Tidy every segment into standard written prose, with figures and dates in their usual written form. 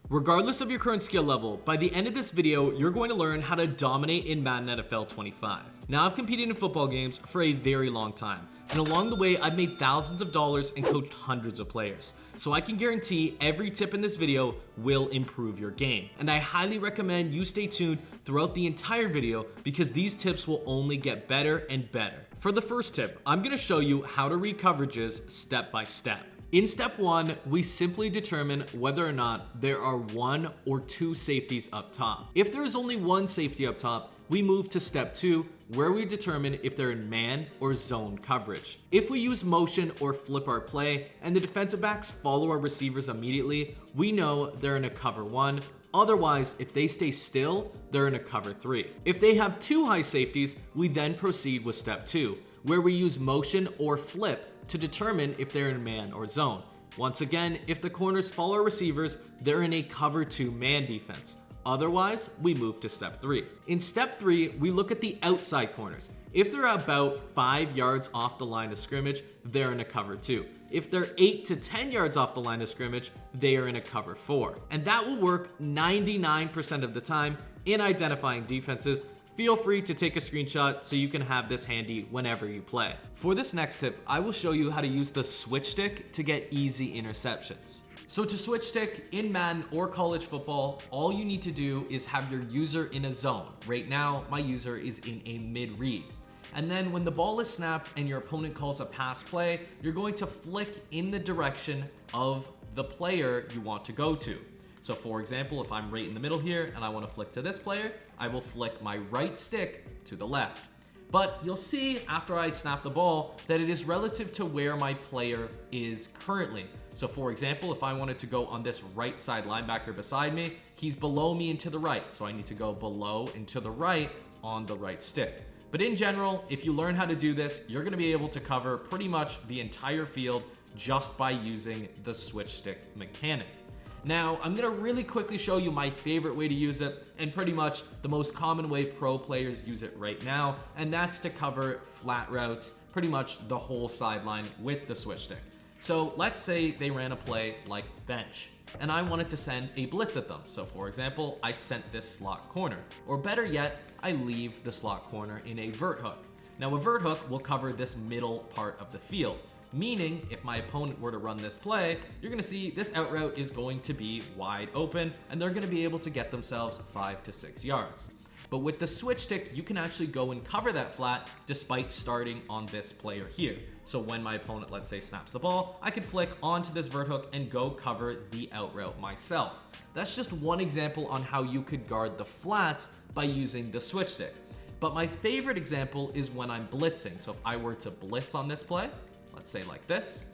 Regardless of your current skill level, by the end of this video, you're going to learn how to dominate in Madden NFL 25. Now, I've competed in football games for a very long time, and along the way, I've made thousands of dollars and coached hundreds of players. So I can guarantee every tip in this video will improve your game. And I highly recommend you stay tuned throughout the entire video because these tips will only get better and better. For the first tip, I'm going to show you how to read coverages step by step. In step 1, we simply determine whether or not there are 1 or 2 safeties up top. If there is only 1 safety up top, we move to step 2, where we determine if they're in man or zone coverage. If we use motion or flip our play and the defensive backs follow our receivers immediately, we know they're in a cover 1. Otherwise, if they stay still, they're in a cover 3. If they have 2 high safeties, we then proceed with step 2, where we use motion or flip to determine if they're in man or zone. Once again, if the corners follow our receivers, they're in a cover 2 man defense. Otherwise, we move to step 3. In step 3, we look at the outside corners. If they're about 5 yards off the line of scrimmage, they're in a cover 2. If they're 8 to 10 yards off the line of scrimmage, they are in a cover 4. And that will work 99% of the time in identifying defenses. Feel free to take a screenshot so you can have this handy whenever you play. For this next tip, I will show you how to use the switch stick to get easy interceptions. So to switch stick in Madden or college football, all you need to do is have your user in a zone. Right now, my user is in a mid-read. And then when the ball is snapped and your opponent calls a pass play, you're going to flick in the direction of the player you want to go to. So for example, if I'm right in the middle here and I want to flick to this player, I will flick my right stick to the left. But you'll see after I snap the ball that it is relative to where my player is currently. So for example, if I wanted to go on this right side linebacker beside me, he's below me and to the right. So I need to go below and to the right on the right stick. But in general, if you learn how to do this, you're going to be able to cover pretty much the entire field just by using the switch stick mechanic. Now, I'm going to really quickly show you my favorite way to use it, and pretty much the most common way pro players use it right now, and that's to cover flat routes, pretty much the whole sideline with the switch stick. So let's say they ran a play like bench, and I wanted to send a blitz at them. So for example, I sent this slot corner, or better yet, I leave the slot corner in a vert hook. Now a vert hook will cover this middle part of the field. Meaning, if my opponent were to run this play, you're going to see this out route is going to be wide open, and they're going to be able to get themselves 5 to 6 yards. But with the switch stick, you can actually go and cover that flat despite starting on this player here. So when my opponent, let's say, snaps the ball, I could flick onto this vert hook and go cover the out route myself. That's just one example on how you could guard the flats by using the switch stick. But my favorite example is when I'm blitzing. So if I were to blitz on this play, let's say like this,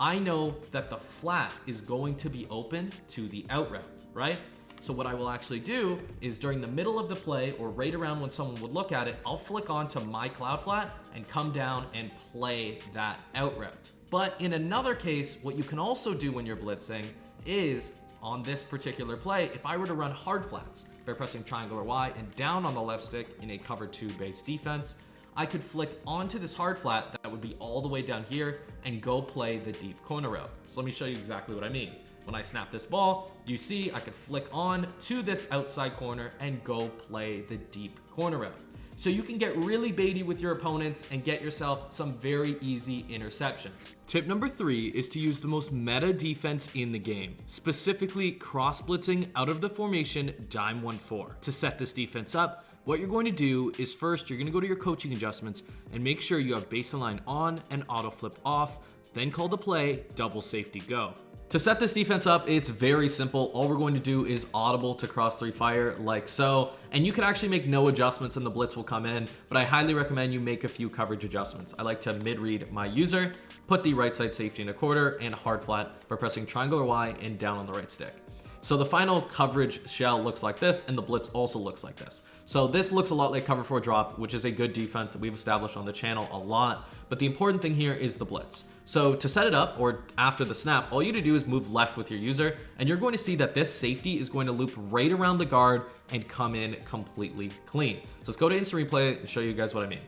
I know that the flat is going to be open to the out route, right? So what I will actually do is during the middle of the play or right around when someone would look at it, I'll flick onto my cloud flat and come down and play that out route. But in another case, what you can also do when you're blitzing is on this particular play, if I were to run hard flats by pressing triangle or Y and down on the left stick in a cover 2 base defense, I could flick onto this hard flat that would be all the way down here and go play the deep corner route. So let me show you exactly what I mean. When I snap this ball, you see I could flick on to this outside corner and go play the deep corner route. So you can get really baity with your opponents and get yourself some very easy interceptions. Tip number 3 is to use the most meta defense in the game, specifically cross blitzing out of the formation dime 1-4. To set this defense up, what you're going to do is first, you're going to go to your coaching adjustments and make sure you have base align on and auto flip off, then call the play, double safety go. To set this defense up, it's very simple. All we're going to do is audible to cross 3 fire like so, and you can actually make no adjustments and the blitz will come in, but I highly recommend you make a few coverage adjustments. I like to mid-read my user, put the right side safety in a quarter, and hard flat by pressing triangle or Y and down on the right stick. So the final coverage shell looks like this, and the blitz also looks like this. So this looks a lot like cover 4 drop, which is a good defense that we've established on the channel a lot. But the important thing here is the blitz. So to set it up, or after the snap, all you need to do is move left with your user, and you're going to see that this safety is going to loop right around the guard and come in completely clean. So let's go to instant replay and show you guys what I mean.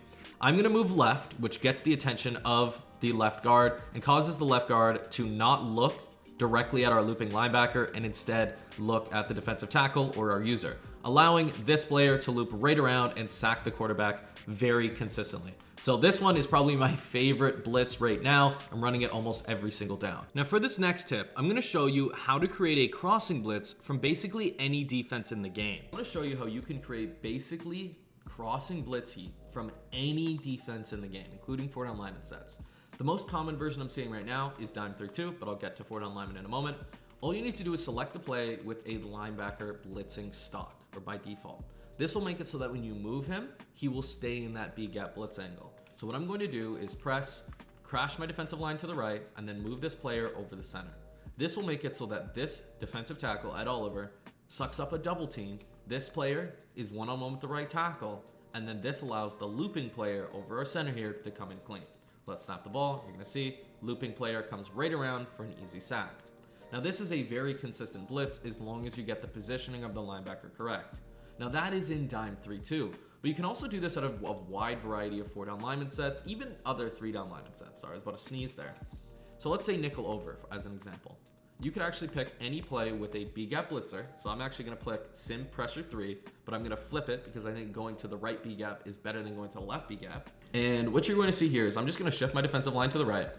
I'm gonna move left, which gets the attention of the left guard and causes the left guard to not look directly at our looping linebacker and instead look at the defensive tackle or our user, allowing this player to loop right around and sack the quarterback very consistently. So this one is probably my favorite blitz right now. I'm running it almost every single down. Now for this next tip, I'm gonna show you how to create a crossing blitz from basically any defense in the game. I'm gonna show you how you can create basically crossing blitz heat from any defense in the game, including 4-down lineman sets. The most common version I'm seeing right now is dime 3-2, but I'll get to 4-down lineman in a moment. All you need to do is select a play with a linebacker blitzing stock, or by default. This will make it so that when you move him, he will stay in that B gap blitz angle. So what I'm going to do is crash my defensive line to the right, and then move this player over the center. This will make it so that this defensive tackle, Ed Oliver, sucks up a double team. This player is one-on-one with the right tackle, and then this allows the looping player over our center here to come in clean. Let's snap the ball. You're gonna see looping player comes right around for an easy sack. Now this is a very consistent blitz as long as you get the positioning of the linebacker correct. Now that is in dime 3-2, but you can also do this out of a wide variety of 4-down lineman sets, even other 3-down lineman sets. Sorry, I was about to sneeze there. So let's say nickel over as an example. You could actually pick any play with a B gap blitzer. So I'm actually gonna pick sim pressure 3, but I'm gonna flip it because I think going to the right B gap is better than going to the left B gap. And what you're going to see here is I'm just gonna shift my defensive line to the right.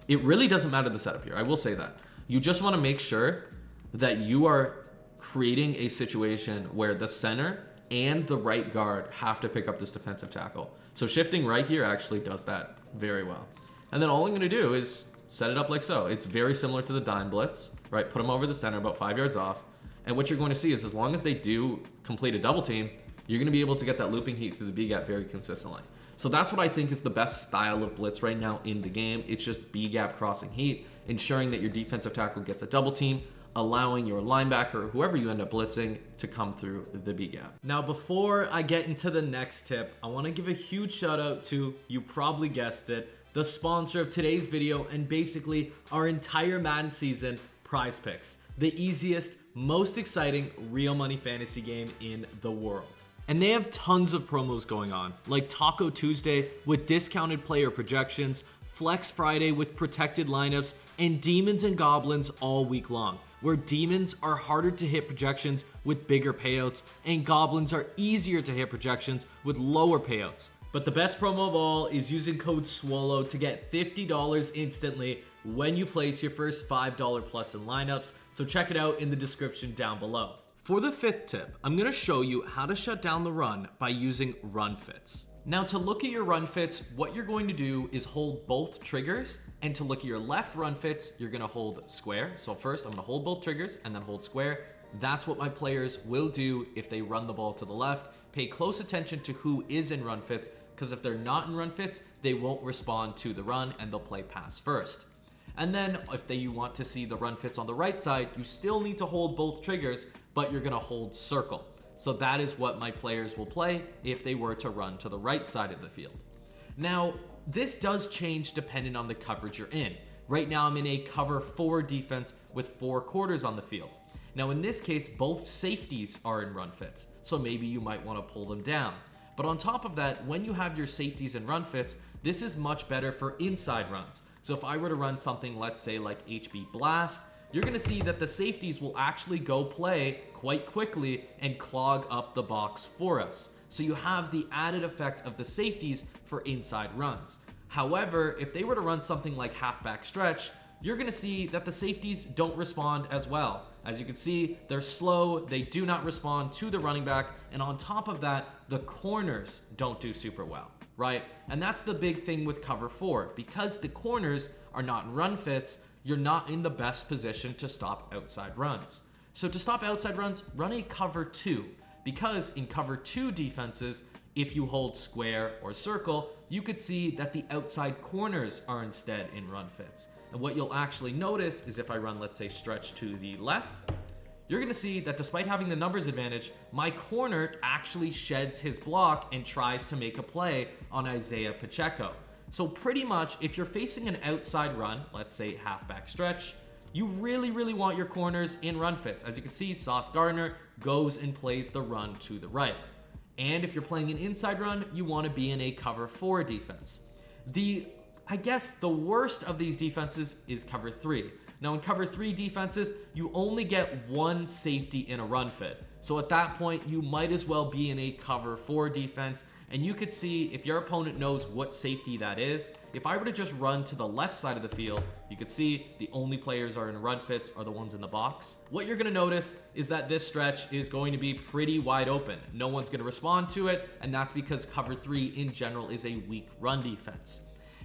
It really doesn't matter the setup here, I will say that. You just wanna make sure that you are creating a situation where the center and the right guard have to pick up this defensive tackle. So shifting right here actually does that very well. And then all I'm gonna do is set it up like so. It's very similar to the dime blitz, right? Put them over the center about 5 yards off. And what you're going to see is as long as they do complete a double team, you're gonna be able to get that looping heat through the B gap very consistently. So that's what I think is the best style of blitz right now in the game. It's just B gap crossing heat, ensuring that your defensive tackle gets a double team, allowing your linebacker or whoever you end up blitzing to come through the B gap. Now, before I get into the next tip, I want to give a huge shout out to, you probably guessed it, the sponsor of today's video and basically our entire Madden season, Prize Picks, the easiest, most exciting real money fantasy game in the world. And they have tons of promos going on, like Taco Tuesday with discounted player projections, Flex Friday with protected lineups, and Demons and Goblins all week long, where Demons are harder to hit projections with bigger payouts, and Goblins are easier to hit projections with lower payouts. But the best promo of all is using code SWOLO to get $50 instantly when you place your first $5 plus in lineups, so check it out in the description down below. For the fifth tip, I'm gonna show you how to shut down the run by using run fits. Now to look at your run fits, what you're going to do is hold both triggers, and to look at your left run fits, you're gonna hold square. So first I'm gonna hold both triggers and then hold square. That's what my players will do if they run the ball to the left. Pay close attention to who is in run fits, because if they're not in run fits, they won't respond to the run and they'll play pass first. And then if you want to see the run fits on the right side, you still need to hold both triggers, but you're gonna hold circle. So that is what my players will play if they were to run to the right side of the field. Now, this does change depending on the coverage you're in. Right now I'm in a cover 4 defense with 4 quarters on the field. Now in this case, both safeties are in run fits, so maybe you might wanna pull them down. But on top of that, when you have your safeties in run fits, this is much better for inside runs. So if I were to run something, let's say like HB Blast, you're gonna see that the safeties will actually go play quite quickly and clog up the box for us. So you have the added effect of the safeties for inside runs. However, if they were to run something like halfback stretch, you're gonna see that the safeties don't respond as well. As you can see, they're slow, they do not respond to the running back, and on top of that, the corners don't do super well, right? And that's the big thing with cover 4. Because the corners are not in run fits, you're not in the best position to stop outside runs. So to stop outside runs, run a cover 2. Because in cover 2 defenses, if you hold square or circle, you could see that the outside corners are instead in run fits. And what you'll actually notice is if I run, let's say, stretch to the left, you're gonna see that despite having the numbers advantage, my corner actually sheds his block and tries to make a play on Isaiah Pacheco. So pretty much, if you're facing an outside run, let's say halfback stretch, you really, really want your corners in run fits. As you can see, Sauce Gardner goes and plays the run to the right. And if you're playing an inside run, you want to be in a cover 4 defense. I guess the worst of these defenses is cover 3. Now in cover 3 defenses, you only get one safety in a run fit. So at that point, you might as well be in a cover 4 defense, and you could see if your opponent knows what safety that is. If I were to just run to the left side of the field, you could see the only players are in run fits are the ones in the box. What you're gonna notice is that this stretch is going to be pretty wide open. No one's gonna respond to it, and that's because cover 3 in general is a weak run defense.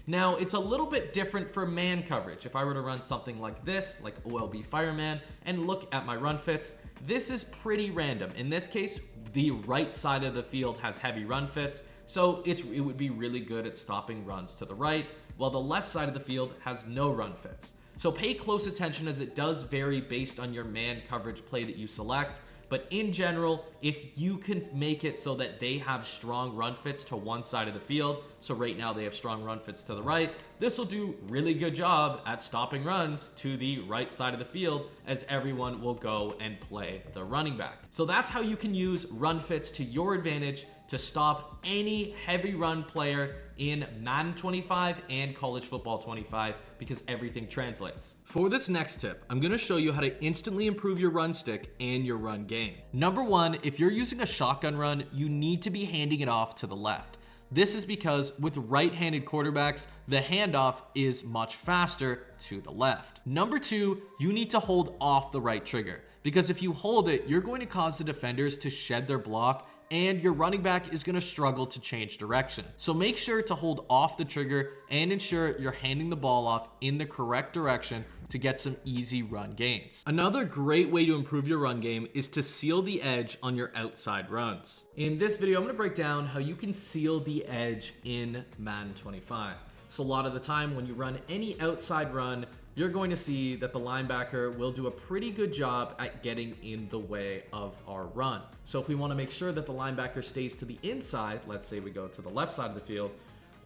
Now, it's a little bit different for man coverage. If I were to run something like this, like OLB Fireman, and look at my run fits, this is pretty random. In this case, the right side of the field has heavy run fits, so it would be really good at stopping runs to the right, while the left side of the field has no run fits. So pay close attention, as it does vary based on your man coverage play that you select. But in general, if you can make it so that they have strong run fits to one side of the field, so right now they have strong run fits to the right, this will do really good job at stopping runs to the right side of the field, as everyone will go and play the running back. So that's how you can use run fits to your advantage to stop any heavy run player in Madden 25 and College Football 25, because everything translates. For this next tip, I'm gonna show you how to instantly improve your run stick and your run game. Number one, if you're using a shotgun run, you need to be handing it off to the left. This is because with right-handed quarterbacks, the handoff is much faster to the left. Number two, you need to hold off the right trigger, because if you hold it, you're going to cause the defenders to shed their block, and your running back is going to struggle to change direction. So make sure to hold off the trigger and ensure you're handing the ball off in the correct direction to get some easy run gains. Another great way to improve your run game is to seal the edge on your outside runs. In this video, I'm going to break down how you can seal the edge in Madden 25. So a lot of the time when you run any outside run, you're going to see that the linebacker will do a pretty good job at getting in the way of our run. So if we want to make sure that the linebacker stays to the inside, let's say we go to the left side of the field,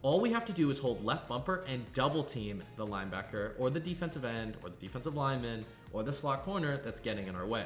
all we have to do is hold left bumper and double team the linebacker or the defensive end or the defensive lineman or the slot corner that's getting in our way.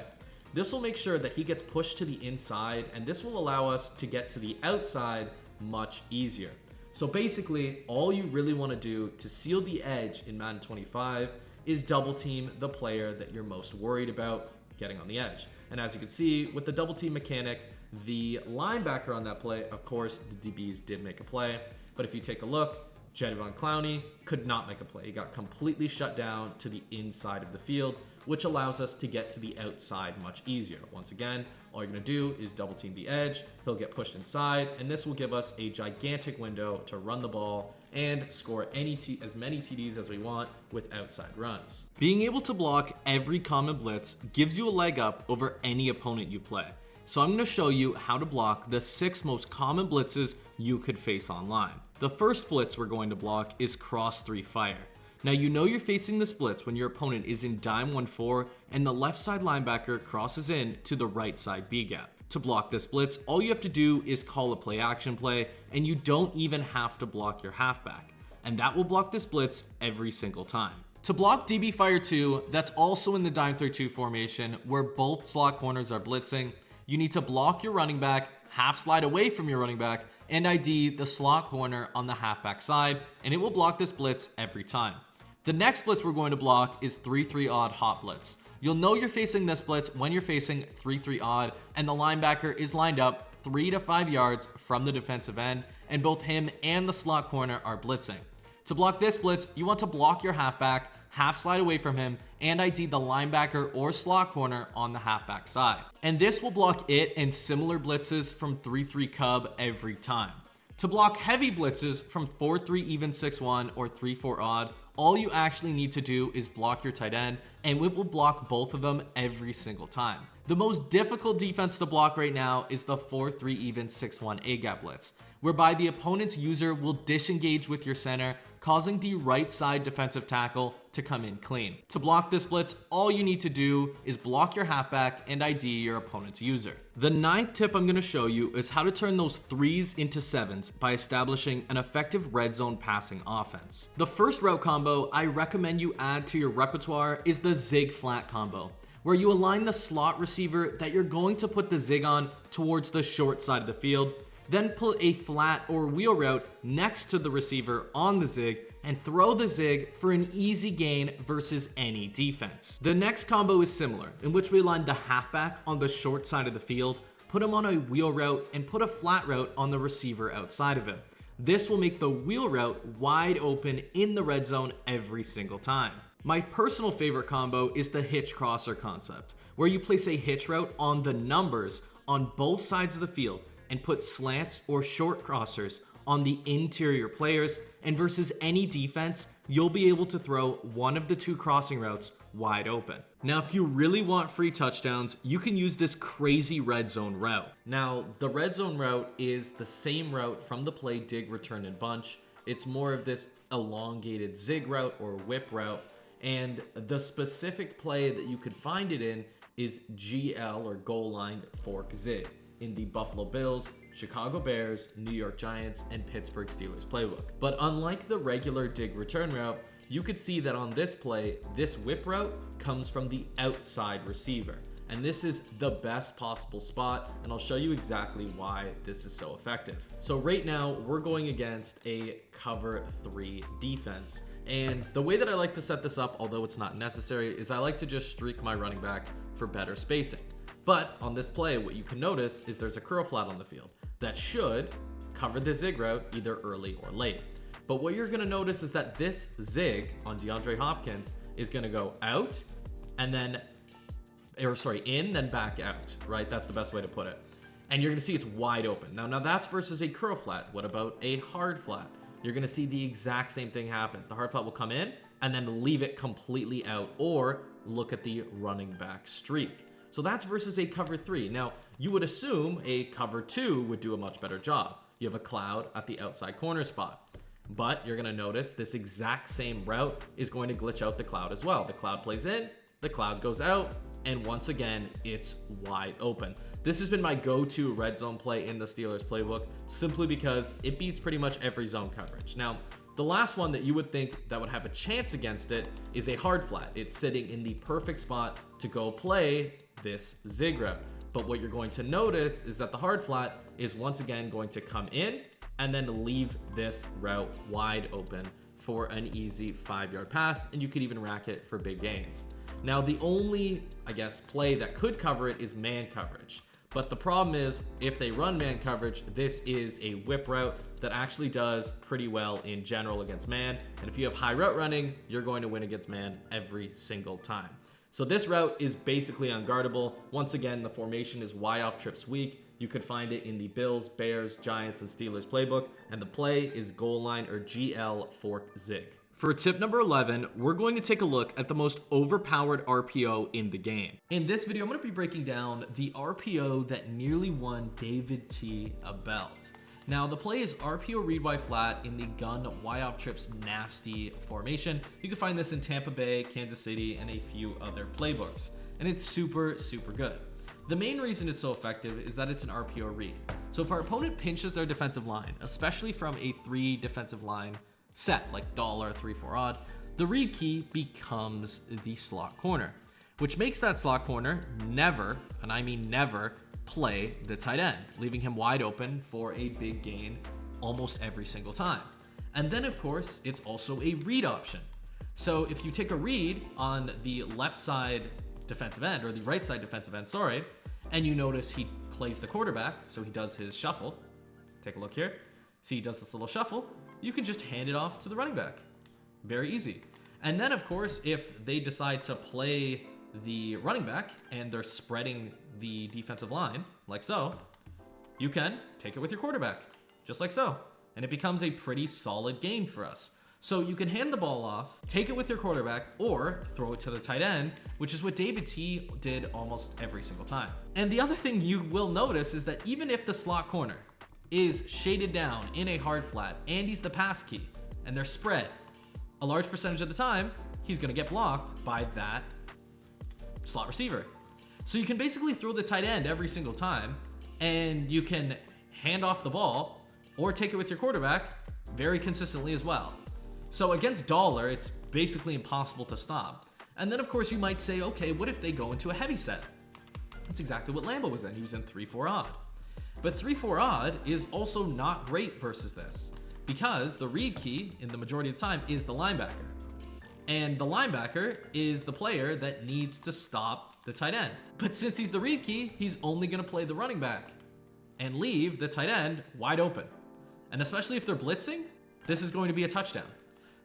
This will make sure that he gets pushed to the inside, and this will allow us to get to the outside much easier. So basically, all you really want to do to seal the edge in Madden 25 is double team the player that you're most worried about getting on the edge. And as you can see, with the double team mechanic, the linebacker on that play, of course, the DBs did make a play. But if you take a look, Jadeveon Clowney could not make a play. He got completely shut down to the inside of the field, which allows us to get to the outside much easier. Once again, all you're gonna do is double team the edge, he'll get pushed inside, and this will give us a gigantic window to run the ball and score as many TDs as we want with outside runs. Being able to block every common blitz gives you a leg up over any opponent you play. So I'm gonna show you how to block the 6 most common blitzes you could face online. The first blitz we're going to block is cross 3 fire. Now you know you're facing this blitz when your opponent is in dime 1-4 and the left side linebacker crosses in to the right side B gap. To block this blitz, all you have to do is call a play action play, and you don't even have to block your halfback. And that will block this blitz every single time. To block DB Fire 2, that's also in the dime 3-2 formation where both slot corners are blitzing, you need to block your running back, half slide away from your running back, and ID the slot corner on the halfback side, and it will block this blitz every time. The next blitz we're going to block is 3-3 odd hot blitz. You'll know you're facing this blitz when you're facing 3-3 odd and the linebacker is lined up 3 to 5 yards from the defensive end, and both him and the slot corner are blitzing. To block this blitz, you want to block your halfback, half slide away from him, and ID the linebacker or slot corner on the halfback side. And this will block it and similar blitzes from 3-3 cub every time. To block heavy blitzes from 4-3 even 6-1 or 3-4 odd, all you actually need to do is block your tight end, and it will block both of them every single time. The most difficult defense to block right now is the 4-3 even 6-1 A-gap blitz, whereby the opponent's user will disengage with your center, causing the right side defensive tackle to come in clean. To block this blitz, all you need to do is block your halfback and ID your opponent's user. The 9th tip I'm going to show you is how to turn those 3s into 7s by establishing an effective red zone passing offense. The first route combo I recommend you add to your repertoire is the zig flat combo, where you align the slot receiver that you're going to put the zig on towards the short side of the field, then put a flat or wheel route next to the receiver on the zig, and throw the zig for an easy gain versus any defense. The next combo is similar, in which we line the halfback on the short side of the field, put him on a wheel route, and put a flat route on the receiver outside of him. This will make the wheel route wide open in the red zone every single time. My personal favorite combo is the hitch crosser concept, where you place a hitch route on the numbers on both sides of the field and put slants or short crossers on the interior players, and versus any defense, you'll be able to throw one of the two crossing routes wide open. Now, if you really want free touchdowns, you can use this crazy red zone route. Now, the red zone route is the same route from the play dig, return, and bunch. It's more of this elongated zig route or whip route, and the specific play that you could find it in is GL or goal line fork zig in the Buffalo Bills, Chicago Bears, New York Giants, and Pittsburgh Steelers playbook. But unlike the regular dig return route, you could see that on this play, this whip route comes from the outside receiver. And this is the best possible spot, and I'll show you exactly why this is so effective. So right now, we're going against a cover 3 defense. And the way that I like to set this up, although it's not necessary, is I like to just streak my running back for better spacing. But on this play, what you can notice is there's a curl flat on the field that should cover the zig route either early or late. But what you're gonna notice is that this zig on DeAndre Hopkins is gonna go out and then, in, then back out, right? That's the best way to put it. And you're gonna see it's wide open. Now that's versus a curl flat. What about a hard flat? You're gonna see the exact same thing happens. The hard flat will come in and then leave it completely out, or look at the running back streak. So that's versus a cover 3. Now, you would assume a cover 2 would do a much better job. You have a cloud at the outside corner spot. But you're gonna notice this exact same route is going to glitch out the cloud as well. The cloud plays in, the cloud goes out, and once again, it's wide open. This has been my go-to red zone play in the Steelers playbook, simply because it beats pretty much every zone coverage. Now, the last one that you would think that would have a chance against it is a hard flat. It's sitting in the perfect spot to go play this zig route. But what you're going to notice is that the hard flat is once again going to come in and then leave this route wide open for an easy 5-yard pass, and you could even rack it for big gains. Now, the only, play that could cover it is man coverage. But the problem is, if they run man coverage, this is a whip route that actually does pretty well in general against man. And if you have high route running, you're going to win against man every single time. So this route is basically unguardable. Once again, the formation is Y off trips weak. You could find it in the Bills, Bears, Giants, and Steelers playbook. And the play is goal line or GL fork zig. For tip number 11, we're going to take a look at the most overpowered RPO in the game. In this video, I'm going to be breaking down the RPO that nearly won David T a belt. Now, the play is RPO read Y flat in the gun Y off trips nasty formation. You can find this in Tampa Bay, Kansas City, and a few other playbooks. And it's super, super good. The main reason it's so effective is that it's an RPO read. So if our opponent pinches their defensive line, especially from a 3 defensive line set, like dollar, 3-4 odd, the read key becomes the slot corner, which makes that slot corner never, and I mean never, play the tight end, leaving him wide open for a big gain almost every single time. And then, of course, it's also a read option. So if you take a read on the left side defensive end, or the right side defensive end, sorry, and you notice he plays the quarterback, so he does his shuffle. Let's take a look here. See, he does this little shuffle. You can just hand it off to the running back. Very easy. And then, of course, if they decide to play the running back and they're spreading the defensive line, like so, you can take it with your quarterback, just like so. And it becomes a pretty solid gain for us. So you can hand the ball off, take it with your quarterback, or throw it to the tight end, which is what David T did almost every single time. And the other thing you will notice is that even if the slot corner is shaded down in a hard flat and he's the pass key and they're spread, a large percentage of the time, he's gonna get blocked by that slot receiver. So you can basically throw the tight end every single time, and you can hand off the ball or take it with your quarterback very consistently as well. So against dollar, it's basically impossible to stop. And then, of course, you might say, okay, what if they go into a heavy set? That's exactly what Lambo was in. He was in 3-4 odd. But 3-4 odd is also not great versus this, because the read key in the majority of the time is the linebacker. And the linebacker is the player that needs to stop the tight end. But since he's the read key, he's only going to play the running back and leave the tight end wide open. And especially if they're blitzing, this is going to be a touchdown.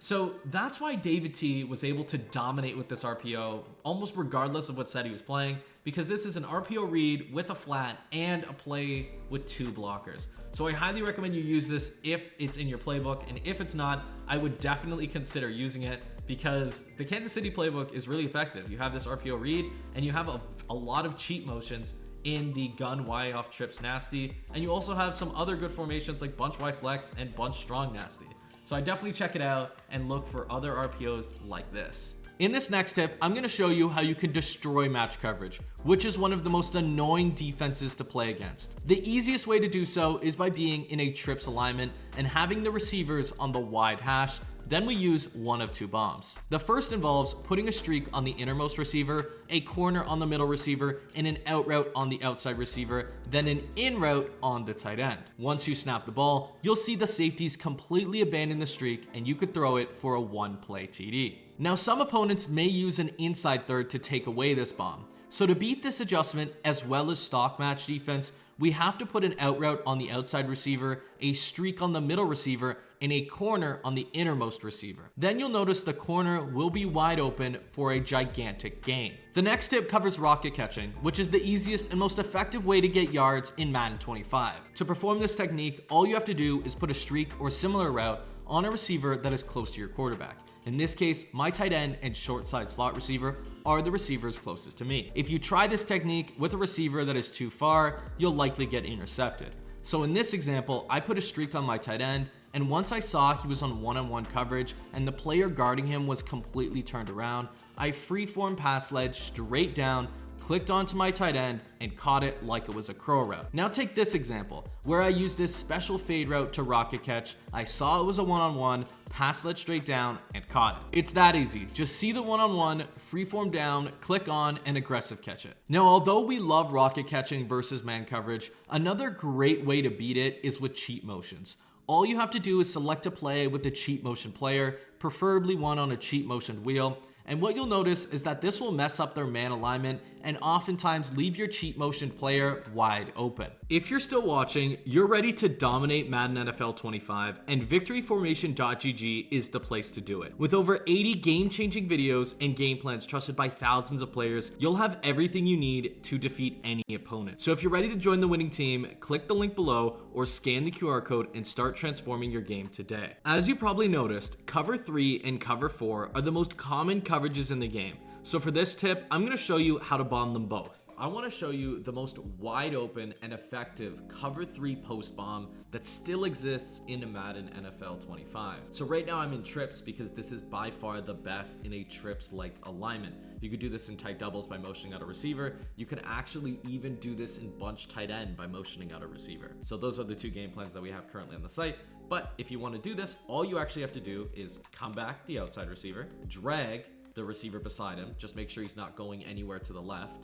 So that's why David T was able to dominate with this RPO almost regardless of what set he was playing, because this is an RPO read with a flat and a play with 2 blockers. So I highly recommend you use this if it's in your playbook, and if it's not, I would definitely consider using it because the Kansas City playbook is really effective. You have this RPO read and you have a lot of cheat motions in the gun Y off trips nasty, and you also have some other good formations like bunch Y flex and bunch strong nasty. So I definitely check it out and look for other RPOs like this. In this next tip, I'm going to show you how you can destroy match coverage, which is one of the most annoying defenses to play against. The easiest way to do so is by being in a trips alignment and having the receivers on the wide hash. Then we use one of 2 bombs. The first involves putting a streak on the innermost receiver, a corner on the middle receiver, and an out route on the outside receiver, then an in route on the tight end. Once you snap the ball, you'll see the safeties completely abandon the streak and you could throw it for a 1-play TD. Now some opponents may use an inside third to take away this bomb. So to beat this adjustment as well as stock match defense, we have to put an out route on the outside receiver, a streak on the middle receiver, and a corner on the innermost receiver. Then you'll notice the corner will be wide open for a gigantic gain. The next tip covers rocket catching, which is the easiest and most effective way to get yards in Madden 25. To perform this technique, all you have to do is put a streak or similar route on a receiver that is close to your quarterback. In this case, my tight end and short side slot receiver are the receivers closest to me. If you try this technique with a receiver that is too far, you'll likely get intercepted. So in this example, I put a streak on my tight end, and once I saw he was on one-on-one coverage and the player guarding him was completely turned around, I freeform pass led straight down, clicked onto my tight end, and caught it like it was a crow route. Now take this example, where I used this special fade route to rocket catch. I saw it was a one-on-one, pass led straight down, and caught it. It's that easy. Just see the one-on-one, freeform down, click on, and aggressive catch it. Now, although we love rocket catching versus man coverage, another great way to beat it is with cheat motions. All you have to do is select a play with a cheat motion player, preferably one on a cheat motion wheel. And what you'll notice is that this will mess up their man alignment and oftentimes leave your cheat motion player wide open. If you're still watching, you're ready to dominate Madden NFL 25, and victoryformation.gg is the place to do it. With over 80 game-changing videos and game plans trusted by thousands of players, you'll have everything you need to defeat any opponent. So if you're ready to join the winning team, click the link below or scan the QR code and start transforming your game today. As you probably noticed, cover 3 and cover 4 are the most common coverages in the game. So for this tip, I'm going to show you how to bomb them both. I want to show you the most wide open and effective cover 3 post bomb that still exists in Madden NFL 25. So right now I'm in trips because this is by far the best in a trips-like alignment. You could do this in tight doubles by motioning out a receiver. You can actually even do this in bunch tight end by motioning out a receiver. So those are the 2 game plans that we have currently on the site. But if you want to do this, all you actually have to do is come back the outside receiver, drag the receiver beside him, just make sure he's not going anywhere to the left,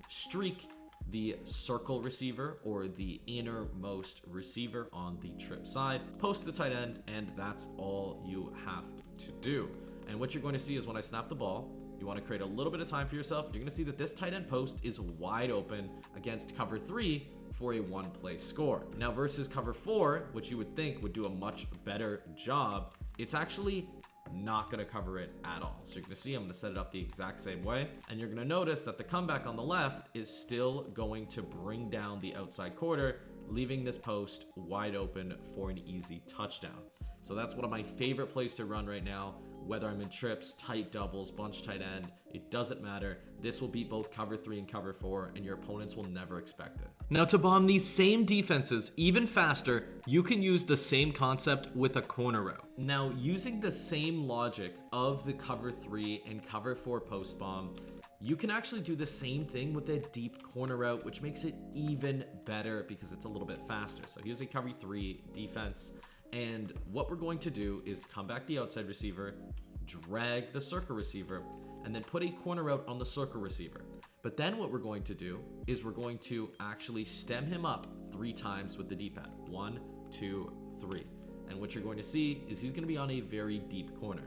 streak the circle receiver or the innermost receiver on the trip side, post the tight end, and that's all you have to do. And what you're going to see is when I snap the ball, you want to create a little bit of time for yourself. You're going to see that this tight end post is wide open against cover 3 for a 1-play score. Now versus cover 4, which you would think would do a much better job, it's actually not going to cover it at all. So you're going to see I'm going to set it up the exact same way, and you're going to notice that the comeback on the left is still going to bring down the outside quarter, leaving this post wide open for an easy touchdown. So that's one of my favorite plays to run right now. Whether I'm in trips, tight doubles, bunch tight end, it doesn't matter. This will beat both cover 3 and cover 4, and your opponents will never expect it. Now to bomb these same defenses even faster, you can use the same concept with a corner route. Now using the same logic of the cover 3 and cover 4 post bomb, you can actually do the same thing with a deep corner route, which makes it even better because it's a little bit faster. So here's a cover 3 defense. And what we're going to do is come back the outside receiver, drag the circle receiver, and then put a corner route on the circle receiver. But then what we're going to do is we're going to actually stem him up 3 times with the D-pad. 1, 2, 3. And what you're going to see is he's going to be on a very deep corner.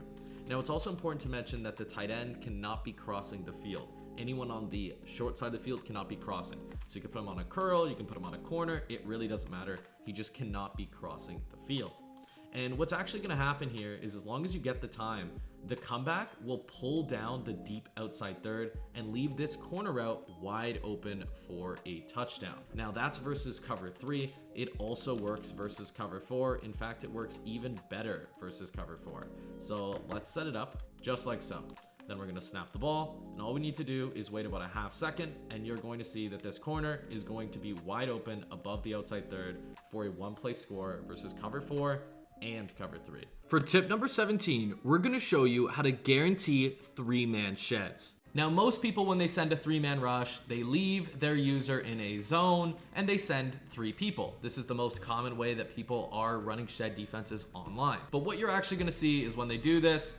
Now, it's also important to mention that the tight end cannot be crossing the field. Anyone on the short side of the field cannot be crossing. So you can put him on a curl, you can put him on a corner, it really doesn't matter. He just cannot be crossing the field. And what's actually going to happen here is, as long as you get the time, the comeback will pull down the deep outside third and leave this corner route wide open for a touchdown. Now, that's versus cover 3. It also works versus cover 4. In fact, it works even better versus cover 4. So let's set it up just like so. Then we're going to snap the ball, and all we need to do is wait about a half second, and you're going to see that this corner is going to be wide open above the outside third for a one-play score versus cover 4 and cover 3. For tip number 17, we're going to show you how to guarantee 3-man sheds. Now, most people, when they send a 3-man rush, they leave their user in a zone and they send 3 people. This is the most common way that people are running shed defenses online. But what you're actually going to see is when they do this,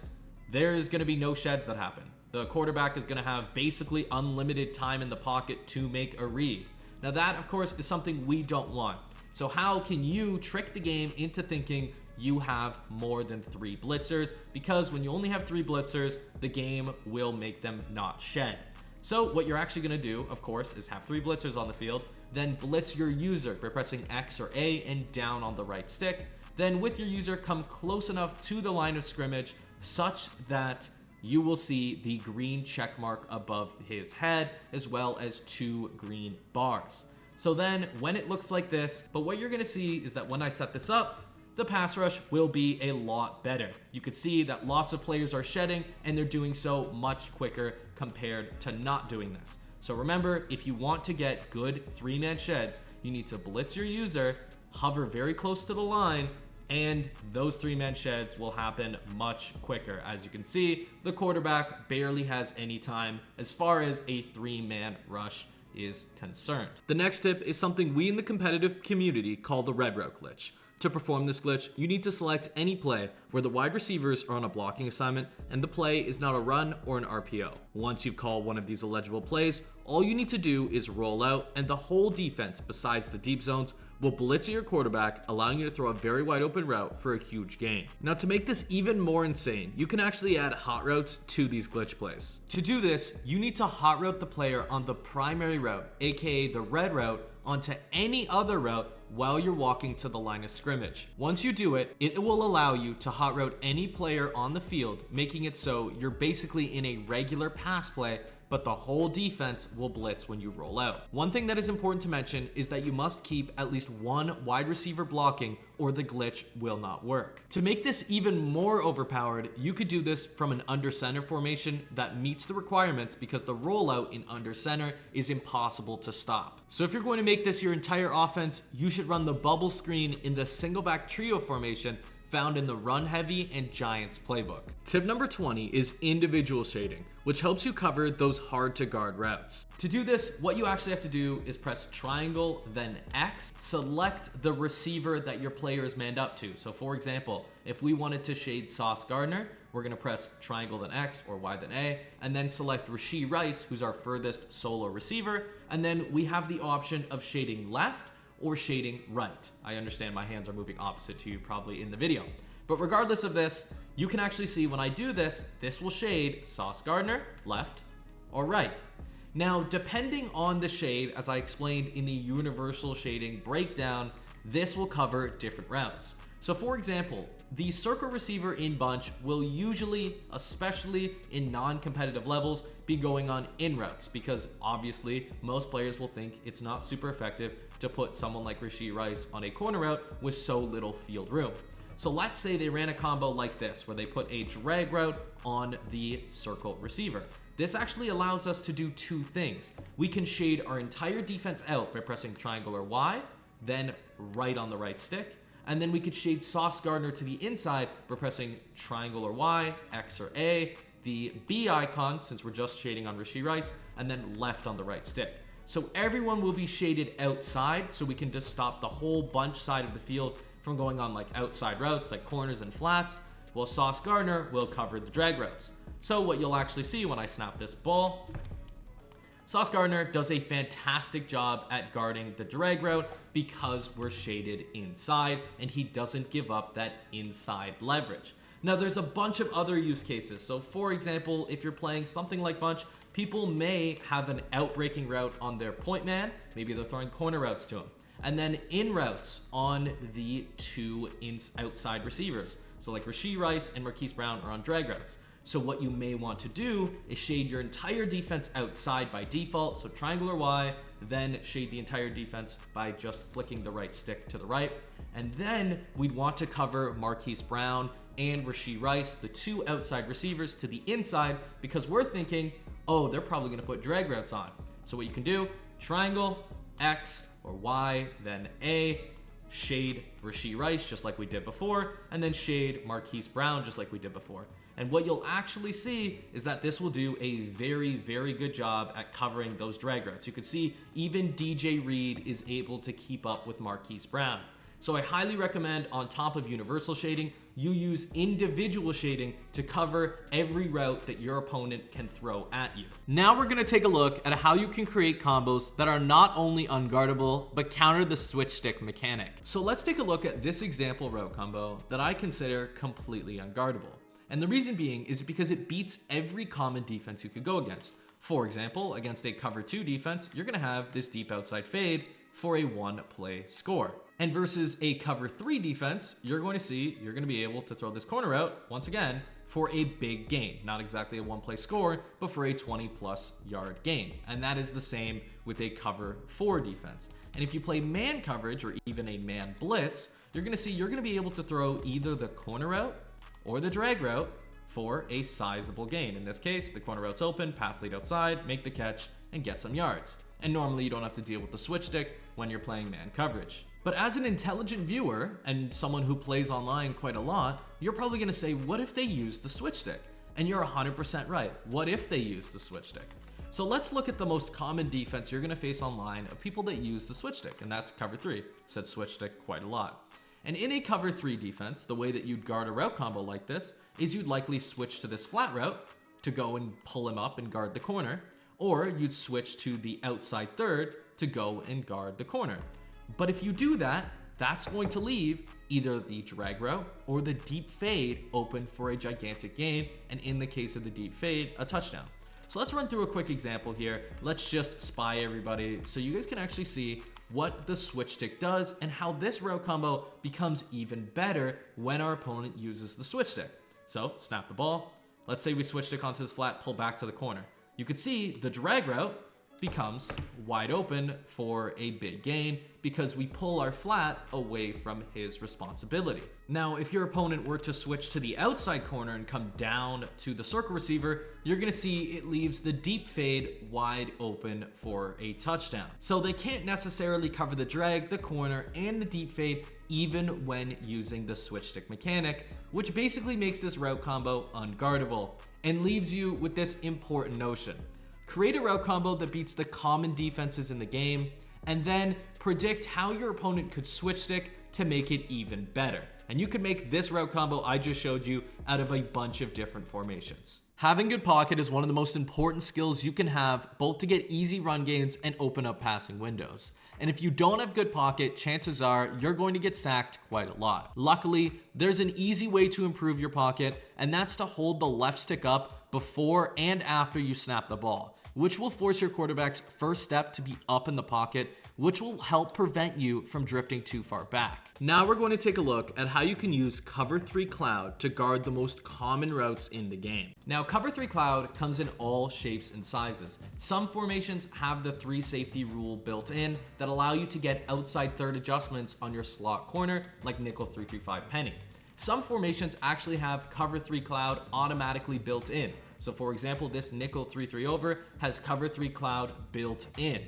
there's going to be no sheds that happen. The quarterback is going to have basically unlimited time in the pocket to make a read. Now, that, of course, is something we don't want. So how can you trick the game into thinking you have more than 3 blitzers? Because when you only have 3 blitzers, the game will make them not shed. So what you're actually going to do, of course, is have 3 blitzers on the field, then blitz your user by pressing X or A and down on the right stick. Then with your user, come close enough to the line of scrimmage such that you will see the green check mark above his head, as well as 2 green bars. So then when it looks like this, but what you're going to see is that when I set this up, the pass rush will be a lot better. You could see that lots of players are shedding, and they're doing so much quicker compared to not doing this. So remember, if you want to get good 3-man sheds, you need to blitz your user, hover very close to the line, and those 3-man sheds will happen much quicker. As you can see, the quarterback barely has any time as far as a 3-man rush is concerned. The next tip is something we in the competitive community call the red route glitch. To perform this glitch, you need to select any play where the wide receivers are on a blocking assignment and the play is not a run or an RPO. Once you've called one of these eligible plays, all you need to do is roll out, and the whole defense, besides the deep zones, will blitz at your quarterback, allowing you to throw a very wide open route for a huge gain. Now, to make this even more insane, you can actually add hot routes to these glitch plays. To do this, you need to hot route the player on the primary route, aka the red route, onto any other route while you're walking to the line of scrimmage. Once you do it, it will allow you to hot route any player on the field, making it so you're basically in a regular pass play, but the whole defense will blitz when you roll out. One thing that is important to mention is that you must keep at least 1 wide receiver blocking, or the glitch will not work. To make this even more overpowered, you could do this from an under center formation that meets the requirements, because the rollout in under center is impossible to stop. So if you're going to make this your entire offense, you should run the bubble screen in the single back trio formation found in the Run Heavy and Giants playbook. Tip number 20 is individual shading, which helps you cover those hard to guard routes. To do this, what you actually have to do is press triangle, then X, select the receiver that your player is manned up to. So for example, if we wanted to shade Sauce Gardner, we're gonna press triangle, then X, or Y, then A, and then select Rashee Rice, who's our furthest solo receiver, and then we have the option of shading left or shading right. I understand my hands are moving opposite to you probably in the video. But regardless of this, you can actually see when I do this, this will shade Sauce Gardner, left or right. Now, depending on the shade, as I explained in the universal shading breakdown, this will cover different routes. So for example, the circle receiver in bunch will usually, especially in non-competitive levels, be going on in routes, because obviously most players will think it's not super effective to put someone like Rashee Rice on a corner route with so little field room. So let's say they ran a combo like this, where they put a drag route on the circle receiver. This actually allows us to do 2 things. We can shade our entire defense out by pressing triangle or Y, then right on the right stick. And then we could shade Sauce Gardner to the inside by pressing triangle or Y, X or A, the B icon, since we're just shading on Rashee Rice, and then left on the right stick. So everyone will be shaded outside, so we can just stop the whole bunch side of the field from going on like outside routes, like corners and flats, while Sauce Gardner will cover the drag routes. So what you'll actually see when I snap this ball, Sauce Gardner does a fantastic job at guarding the drag route because we're shaded inside and he doesn't give up that inside leverage. Now there's a bunch of other use cases. So for example, if you're playing something like bunch, people may have an outbreaking route on their point man. Maybe they're throwing corner routes to him. And then in routes on the two outside receivers. So like Rashee Rice and Marquise Brown are on drag routes. So what you may want to do is shade your entire defense outside by default. So triangle or Y, then shade the entire defense by just flicking the right stick to the right. And then we'd want to cover Marquise Brown and Rashee Rice, the two outside receivers, to the inside because we're thinking, oh, they're probably going to put drag routes on. So what you can do, triangle, X or Y, then A, shade Rashee Rice just like we did before, and then shade Marquise Brown just like we did before. And what you'll actually see is that this will do a very, very good job at covering those drag routes. You can see even DJ Reed is able to keep up with Marquise Brown. So I highly recommend, on top of universal shading, you use individual shading to cover every route that your opponent can throw at you. Now we're gonna take a look at how you can create combos that are not only unguardable, but counter the switch stick mechanic. So let's take a look at this example route combo that I consider completely unguardable. And the reason being is because it beats every common defense you could go against. For example, against a cover 2 defense, you're gonna have this deep outside fade for a 1-play score. And versus a cover 3 defense, you're going to be able to throw this corner out once again for a big gain. Not exactly a 1-play score, but for a 20+ yard gain. And that is the same with a cover 4 defense. And if you play man coverage or even a man blitz, you're going to be able to throw either the corner route or the drag route for a sizable gain. In this case, the corner route's open, pass lead outside, make the catch, and get some yards. And normally you don't have to deal with the switch stick when you're playing man coverage. But as an intelligent viewer and someone who plays online quite a lot, you're probably gonna say, what if they use the switch stick? And you're 100% right. What if they use the switch stick? So let's look at the most common defense you're gonna face online of people that use the switch stick, and that's cover 3. Said switch stick quite a lot. And in a cover 3 defense, the way that you'd guard a route combo like this is you'd likely switch to this flat route to go and pull him up and guard the corner, or you'd switch to the outside third to go and guard the corner. But if you do that, that's going to leave either the drag route or the deep fade open for a gigantic gain, and in the case of the deep fade, a touchdown. So let's run through a quick example here. Let's just spy everybody so you guys can actually see what the switch stick does and how this route combo becomes even better when our opponent uses the switch stick. So snap the ball. Let's say we switch stick onto this flat, pull back to the corner. You can see the drag route becomes wide open for a big gain because we pull our flat away from his responsibility. Now, if your opponent were to switch to the outside corner and come down to the circle receiver, you're gonna see it leaves the deep fade wide open for a touchdown. So they can't necessarily cover the drag, the corner, and the deep fade even when using the switch stick mechanic, which basically makes this route combo unguardable and leaves you with this important notion. Create a route combo that beats the common defenses in the game, and then predict how your opponent could switch stick to make it even better. And you can make this route combo I just showed you out of a bunch of different formations. Having good pocket is one of the most important skills you can have, both to get easy run gains and open up passing windows. And if you don't have good pocket, chances are you're going to get sacked quite a lot. Luckily, there's an easy way to improve your pocket, and that's to hold the left stick up before and after you snap the ball, which will force your quarterback's first step to be up in the pocket, which will help prevent you from drifting too far back. Now we're going to take a look at how you can use cover 3 cloud to guard the most common routes in the game. Now, cover 3 cloud comes in all shapes and sizes. Some formations have the 3 safety rule built in that allow you to get outside third adjustments on your slot corner, like nickel 3-3-5 penny. Some formations actually have cover 3 cloud automatically built in. So for example, this nickel 3-3 over has cover 3 cloud built in.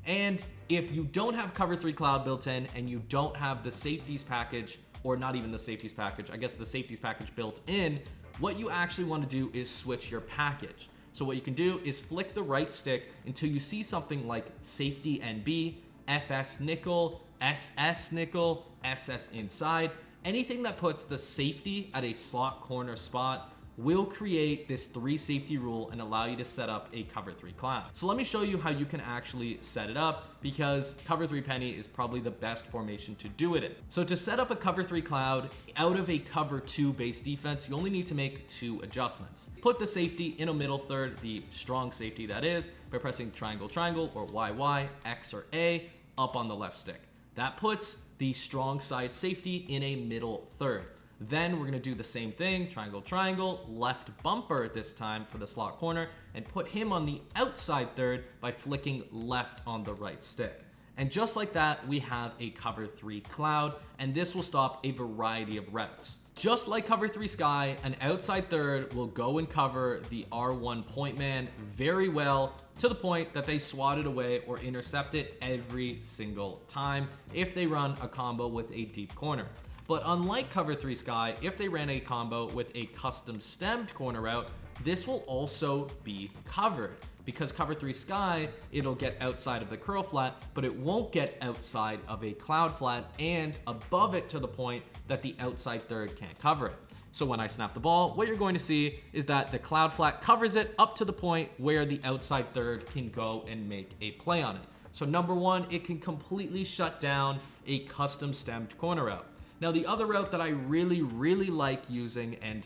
And if you don't have cover 3 cloud built in and you don't have the safeties package, or not even the safeties package, I guess the safeties package built in, what you actually want to do is switch your package. So what you can do is flick the right stick until you see something like safety NB, FS nickel, SS nickel, SS inside, anything that puts the safety at a slot corner spot will create this 3 safety rule and allow you to set up a cover 3 cloud. So let me show you how you can actually set it up, because cover 3 penny is probably the best formation to do it in. So to set up a cover 3 cloud out of a cover 2 base defense, you only need to make 2 adjustments. Put the safety in a middle third, the strong safety that is, by pressing triangle, triangle, or YY, X or A, up on the left stick. That puts the strong side safety in a middle third. Then we're gonna do the same thing, triangle, triangle, left bumper this time for the slot corner, and put him on the outside third by flicking left on the right stick. And just like that, we have a cover 3 cloud, and this will stop a variety of routes. Just like cover 3 sky, an outside third will go and cover the R1 point man very well, to the point that they swat it away or intercept it every single time if they run a combo with a deep corner. But unlike cover 3 sky, if they ran a combo with a custom stemmed corner route, this will also be covered. Because cover 3 sky, it'll get outside of the curl flat, but it won't get outside of a cloud flat and above it to the point that the outside third can't cover it. So when I snap the ball, what you're going to see is that the cloud flat covers it up to the point where the outside third can go and make a play on it. So number 1, it can completely shut down a custom stemmed corner route. Now the other route that I really like using, and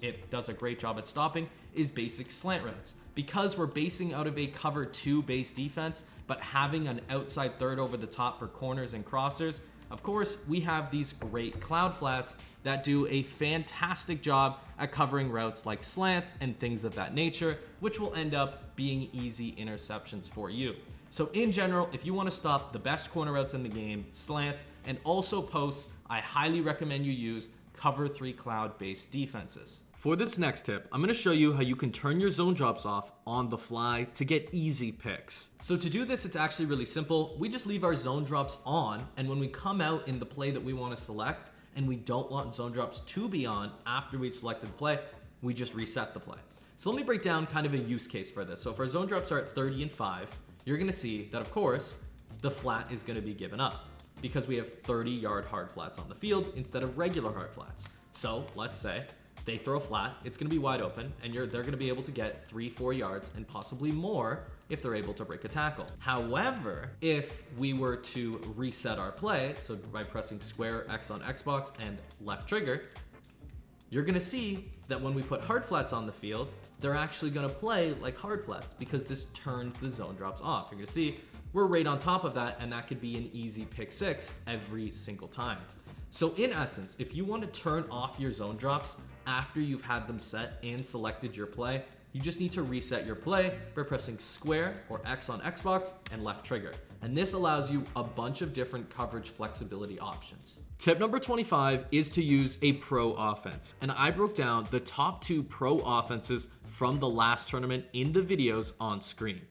it does a great job at stopping, is basic slant routes. Because we're basing out of a cover 2 base defense, but having an outside third over the top for corners and crossers, of course, we have these great cloud flats that do a fantastic job at covering routes like slants and things of that nature, which will end up being easy interceptions for you. So in general, if you want to stop the best corner routes in the game, slants, and also posts, I highly recommend you use cover 3 cloud based defenses. For this next tip, I'm going to show you how you can turn your zone drops off on the fly to get easy picks. So to do this, it's actually really simple. We just leave our zone drops on, and when we come out in the play that we want to select, and we don't want zone drops to be on after we've selected the play, we just reset the play. So let me break down kind of a use case for this. So if our zone drops are at 30 and 5, you're going to see that, of course, the flat is going to be given up because we have 30-yard hard flats on the field instead of regular hard flats. So let's say they throw a flat, it's going to be wide open, and they're going to be able to get 3-4 yards and possibly more if they're able to break a tackle. However, if we were to reset our play, so by pressing square X on Xbox and left trigger, you're going to see that when we put hard flats on the field, they're actually going to play like hard flats because this turns the zone drops off. You're going to see we're right on top of that, and that could be an easy pick 6 every single time. So in essence, if you want to turn off your zone drops after you've had them set and selected your play, you just need to reset your play by pressing square or X on Xbox and left trigger. And this allows you a bunch of different coverage flexibility options. Tip number 25 is to use a pro offense. And I broke down the top 2 pro offenses from the last tournament in the videos on screen.